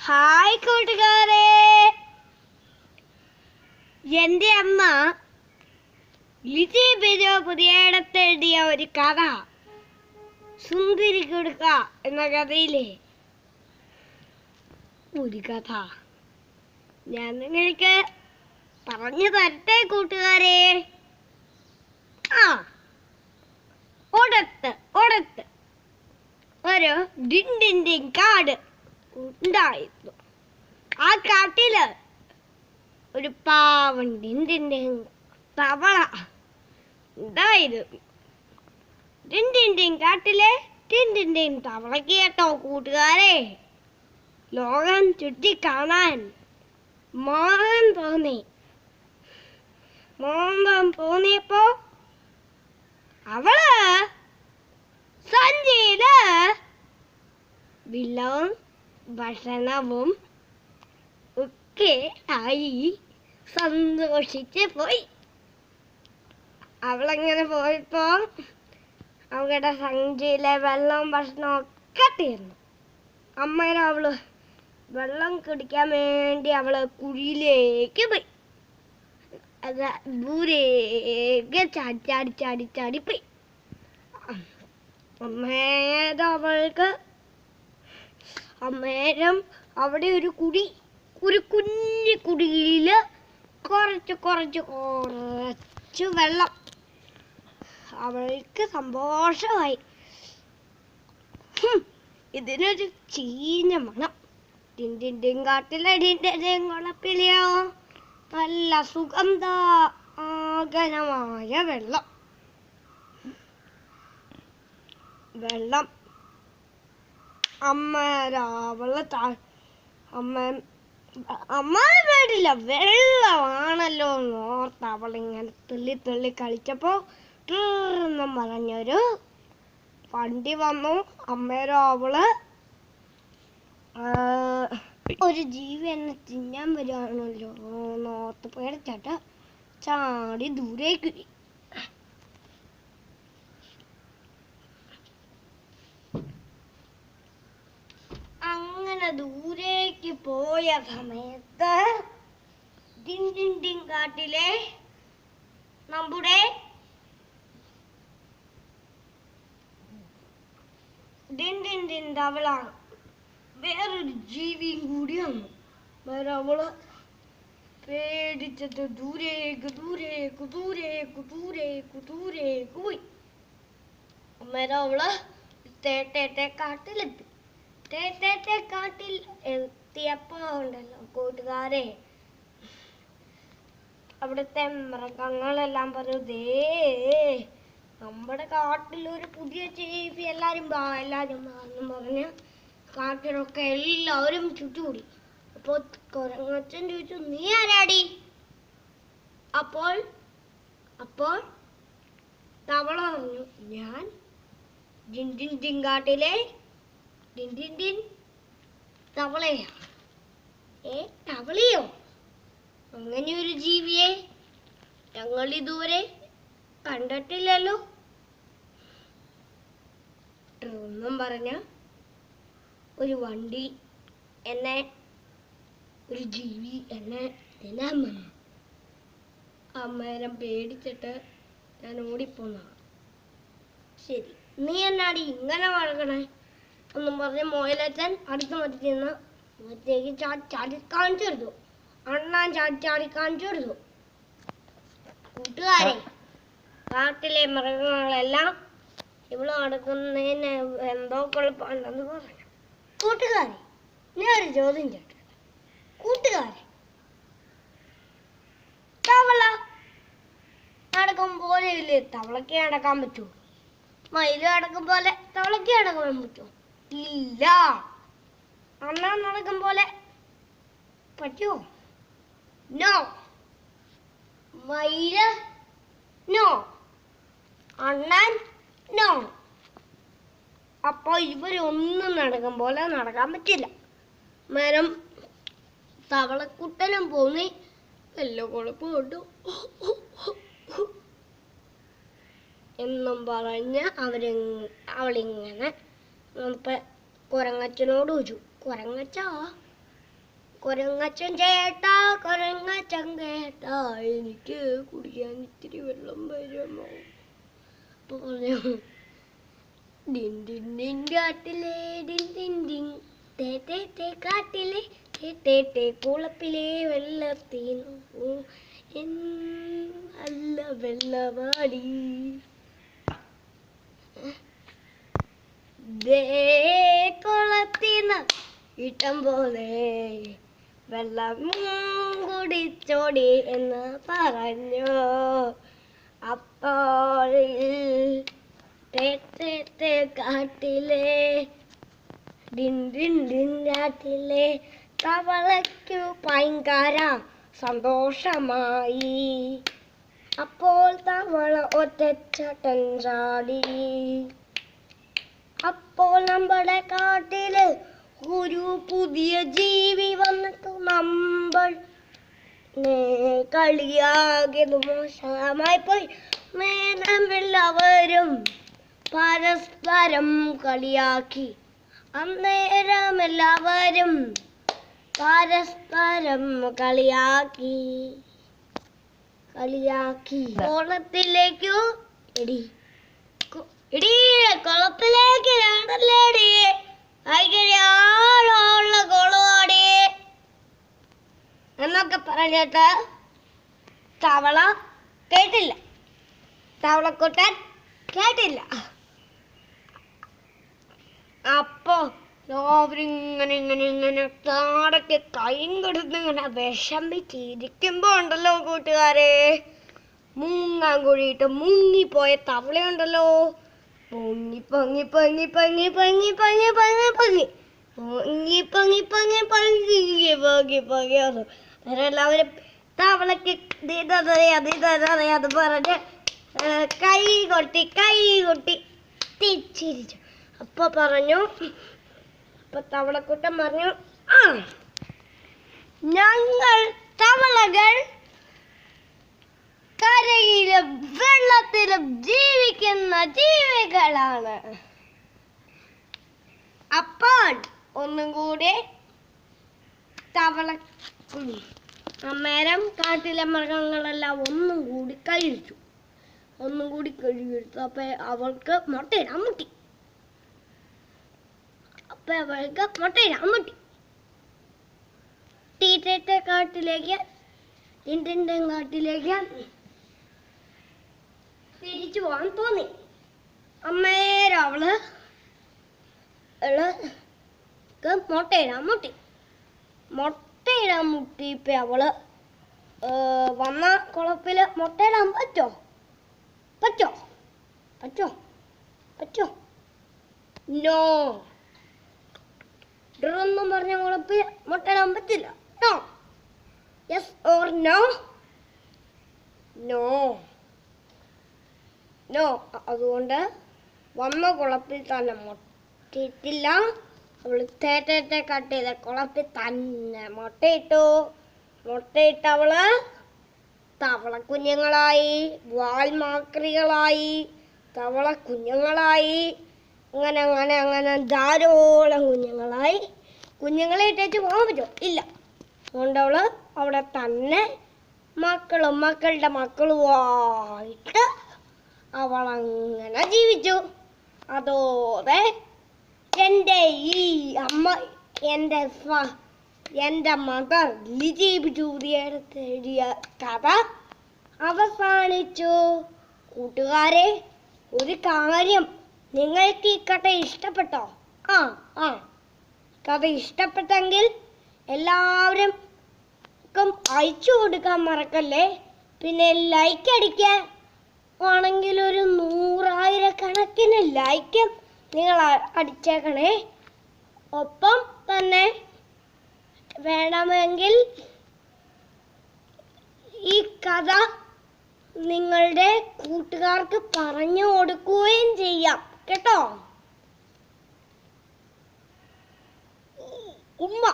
Hi കൂട്ടുകാരെ, എൻ്റെ അമ്മ ലിജി ബിജോ പുതിയടത്തെഴുതിയ ഒരു കഥ സുന്ദരി കൊടുക്ക എന്ന കഥയിലെ ഒരു കഥ ഞാൻ നിങ്ങൾക്ക് പറഞ്ഞു തരട്ടെ കൂട്ടുകാരെ. ഒടത്ത് ഒരു ഡിൻഡിൻ കാട് ഉണ്ടായിരുന്നു. ആ കാട്ടില് ഒരു പാവൻ ഡിൻഡിൻ തവള ഉണ്ടായിരുന്നു. ഡിൻഡിൻ കാട്ടിലെ ഡിൻഡിൻ തവളയ്ക്ക് കേട്ടോ കൂട്ടുകാരെ, ലോകം ചുറ്റി കാണാൻ മോഹം തോന്നിയപ്പോ അവള് സഞ്ചിയില് വെള്ളവും ഭക്ഷണവും ഒക്കെ ആയി സന്തോഷിച്ച് പോയി. അവളങ്ങനെ പോയപ്പോ അവളുടെ സഞ്ചിയിലെ വെള്ളവും ഭക്ഷണവും ഒക്കെ തീർന്നു. അമ്മേനെ അവള് വെള്ളം കുടിക്കാൻ വേണ്ടി അവള് കുഴിയിലേക്ക് പോയി. അത് ദൂരേക്ക് ചാടി പോയി. അമ്മേരം അവിടെ ഒരു കുഞ്ഞു കുടിയില് കുറച്ച് വെള്ളം. അവൾക്ക് സന്തോഷമായി. ഇതിനൊരു ചീഞ്ഞ മണം. ഡിൻഡിൻ കാട്ടിലെ ഡിൻഡിൻ കുളപ്പിലെയോ നല്ല സുഗന്ധമായ വെള്ളം. അമ്മ പേടില്ല, വെള്ളമാണല്ലോ ഓർത്ത് അവളിങ്ങനെ തുള്ളി കളിച്ചപ്പോ എന്നും പറഞ്ഞൊരു വണ്ടി വന്നു. അമ്മേരോ അവള് ഒരു ജീവി എന്നെ തിന്നാൻ വരുവാണല്ലോ നോർത്ത് പേടിച്ചിട്ട് ചാടി ദൂരേക്ക്. അങ്ങനെ ദൂരേക്ക് പോയ സമയത്ത് ഡിൻഡിൻ കാട്ടിലെ നമ്മുടെ ഡിൻഡിൻ തവള വേറൊരു ജീവിയും കൂടിയാണ്. അവള് പേടിച്ചിട്ട് ദൂരേക്ക് പോയി. അന്നേരം അവള് കാട്ടിലെത്തി. കാട്ടിൽ എത്തിയപ്പോ ഉണ്ടല്ലോ കൂട്ടുകാരെ, അവിടുത്തെ മൃഗങ്ങളെല്ലാം പറഞ്ഞു, ദേ നമ്മുടെ കാട്ടിലൊരു പുതിയ ജീവി, എല്ലാരും എന്നും പറഞ്ഞ് കാട്ടിലൊക്കെ എല്ലാവരും ചുറ്റുകൂടി. അപ്പൊ കുരങ്ങച്ചൻ ചോദിച്ചു, നീ ആരാടി? അപ്പോൾ തവള പറഞ്ഞു, ഞാൻ ഡിൻഡിൻ കാട്ടിലെ ഡിൻഡിൻ തവളയാ. തവളയോ? അങ്ങനെയൊരു ജീവിയെ ഞങ്ങൾ ഇതുവരെ കണ്ടിട്ടില്ലല്ലോ എന്നും പറഞ്ഞ ഒരു വണ്ടി ഒരു ജീവി എന്നെ തിന്നാൻ വന്നു. അമ്മേരം പേടിച്ചിട്ട് ഞാൻ ഓടിപ്പോന്നതാണ്. ശരി, നീ എന്നാടി ഇങ്ങനെ വളർക്കണേ എന്നും പറഞ്ഞ് മോയലച്ചൻ അടുത്ത് മറ്റിന്ന് മറ്റേക്ക് ചാടി കാണിച്ചു കൊടുത്തു. അണ്ണാൻ ചാടി കാണിച്ചു കൊടുത്തു. കൂട്ടുകാരെ, കാട്ടിലെ മൃഗങ്ങളെല്ലാം ഇവിടെ നടക്കുന്നതിന് എന്തോ കുഴപ്പമുണ്ടെന്ന് പറഞ്ഞു. കൂട്ടുകാരെ, ഞാനൊരു ചോദ്യം ചോദിച്ചു. കൂട്ടുകാരെ, തവള നടക്കും പോലെ ഇല്ലേ തവളയ്ക്ക് നടക്കാൻ പറ്റുമോ? മയില് നടക്കും പോലെ തവളയ്ക്ക് നടക്കാൻ പറ്റുമോ? ഇല്ല. അണ്ണാൻ നടക്കും പോലെ പറ്റുമോ? നോ. മയില് നോ. അണ്ണാൻ നോ. അപ്പൊ ഇവരൊന്നും നടക്കും പോലെ നടക്കാൻ പറ്റില്ല. നേരം തവളക്കുട്ടനും പോന്നി എല്ലാം കുഴപ്പമുണ്ടോ എന്നും പറഞ്ഞ് അവളിങ്ങനെ കുരങ്ങച്ചനോട് ചോദിച്ചു, കുരങ്ങച്ചാ കൊരങ്ങച്ചൻ ചേട്ടാ കൊരങ്ങച്ചൻ കേട്ടാ എനിക്ക് കുടിക്കാൻ ഇത്തിരി വെള്ളം വരുമോ? അപ്പൊ പറഞ്ഞു ഡിൻ ഡിൻ ഡിൻ കാട്ടിലെ ഡിൻ ഡിൻ ഡിൻ തേ തേ തേ കാട്ടിലെ തേ തേ തേ കുളപ്പിലെ വെള്ളത്തിനു നല്ല വെള്ളമാടി ദേ കുളത്തിന്ന് ഇഷ്ടം പോലെ വെള്ളം കുടിച്ചോടി എന്ന് പറഞ്ഞു. അപ്പോൾ കാട്ടിലെ ഡിൻ ഡിൻ ഡിൻ കാട്ടിലെ തവളയ്ക്കു ഭയങ്കര സന്തോഷമായി. അപ്പോൾ തവള ഒറ്റച്ചാട്ടം ചാടി. അപ്പോൾ നമ്മുടെ കാട്ടില് ഒരു പുതിയ ജീവി വന്നിട്ട് നമ്മൾ കളിയാകിയത് മോശമായി പോയി. നേരം എല്ലാവരും പരസ്പരം കളിയാക്കി. അന്നേരം എല്ലാവരും പരസ്പരം കളിയാക്കി. കുളത്തിലേക്കു എടി കുളത്തിലേക്ക് ഞാനല്ലേടി അയലുള്ള കുളമാടി എന്നൊക്കെ പറഞ്ഞിട്ട് തവള കേട്ടില്ല. തവളക്കുട്ടൻ കേട്ടില്ല. അപ്പോ അവരിങ്ങനെ ഇങ്ങനെ ഇങ്ങനെ താടൊക്കെ കൈയും കൊടുത്ത് ഇങ്ങനെ വിഷമിച്ചിരിക്കുമ്പോ ഉണ്ടല്ലോ കൂട്ടുകാരെ, മുങ്ങാൻ കുഴിയിട്ട് മുങ്ങിപ്പോയ തവളയുണ്ടല്ലോ, പൊങ്ങി പൊങ്ങി പൊങ്ങി പൊങ്ങി പൊങ്ങി പൊങ്ങി പൊങ്ങി പൊങ്ങി പൊങ്ങി പൊങ്ങി പൊങ്ങി പൊങ്ങി പൊങ്ങി പൊങ്ങി അവരെല്ലാവരും തവളക്ക് അത് പറഞ്ഞ് കൈ കൊട്ടി തിരിച്ചിരിച്ചു. അപ്പൊ തവളക്കുട്ടൻ പറഞ്ഞു, ആ ഞങ്ങൾ തവളകൾ കരയിലും വെള്ളത്തിലും ജീവിക്കുന്ന ജീവികളാണ്. അപ്പോൾ ഒന്നും കൂടി തവള അന്നേരം കാട്ടിലെ മൃഗങ്ങളെല്ലാം ഒന്നും കൂടി കഴിച്ചു. അപ്പൊ അവൾക്ക് മുട്ടയിടാൻ മുട്ടി. ടീറ്റത്തെ കാട്ടിലേക്ക് തിരിച്ചു പോകാൻ തോന്നി. അന്നേരം അവള് മുട്ടയിടാൻ മുട്ടിയപ്പോ അവള് വന്ന കുളപ്പില് മുട്ടയിടാൻ പറ്റോ നോ ഒന്നും പറഞ്ഞ കുളപ്പിൽ മുട്ടയിടാൻ പറ്റില്ല. നോ യെസ് ഓർ നോ അതുകൊണ്ട് വന്ന കുളപ്പിൽ തന്നെ മുട്ടയിട്ടില്ല. അവള് തേറ്റത്തെ കട്ടിയിലെ കുളപ്പിൽ തന്നെ മുട്ടയിട്ട് അവള് തവള കുഞ്ഞുങ്ങളായി, വാൽമാക്രികളായി, തവള കുഞ്ഞുങ്ങളായി, അങ്ങനെ ധാരാളം കുഞ്ഞുങ്ങളെ ഇട്ടേച്ച് പോകാൻ പറ്റുമോ? ഇല്ല. അതുകൊണ്ട് അവള് അവിടെ തന്നെ മക്കളുടെ മക്കളുമായിട്ട് അവളങ്ങനെ ജീവിച്ചു. അതോടെ എൻ്റെ മദർ ലിജി എഴുതിയ കഥ അവസാനിച്ചു. കൂട്ടുകാരെ, ഒരു കാര്യം, നിങ്ങൾക്ക് ഈ കഥ ഇഷ്ടപ്പെട്ടോ? കഥ ഇഷ്ടപ്പെട്ടെങ്കിൽ എല്ലാവരും അയച്ചു കൊടുക്കാൻ മറക്കല്ലേ. പിന്നെ ലൈക്ക് അടിക്കാൻ ആണെങ്കിൽ ഒരു 100,000 ലൈക്കും നിങ്ങൾ അടിച്ചേക്കണേ. ഒപ്പം തന്നെ വേണമെങ്കിൽ ഈ കഥ നിങ്ങളുടെ കൂട്ടുകാർക്ക് പറഞ്ഞു കൊടുക്കുകയും ചെയ്യാം കേട്ടോ. ഉമ്മ.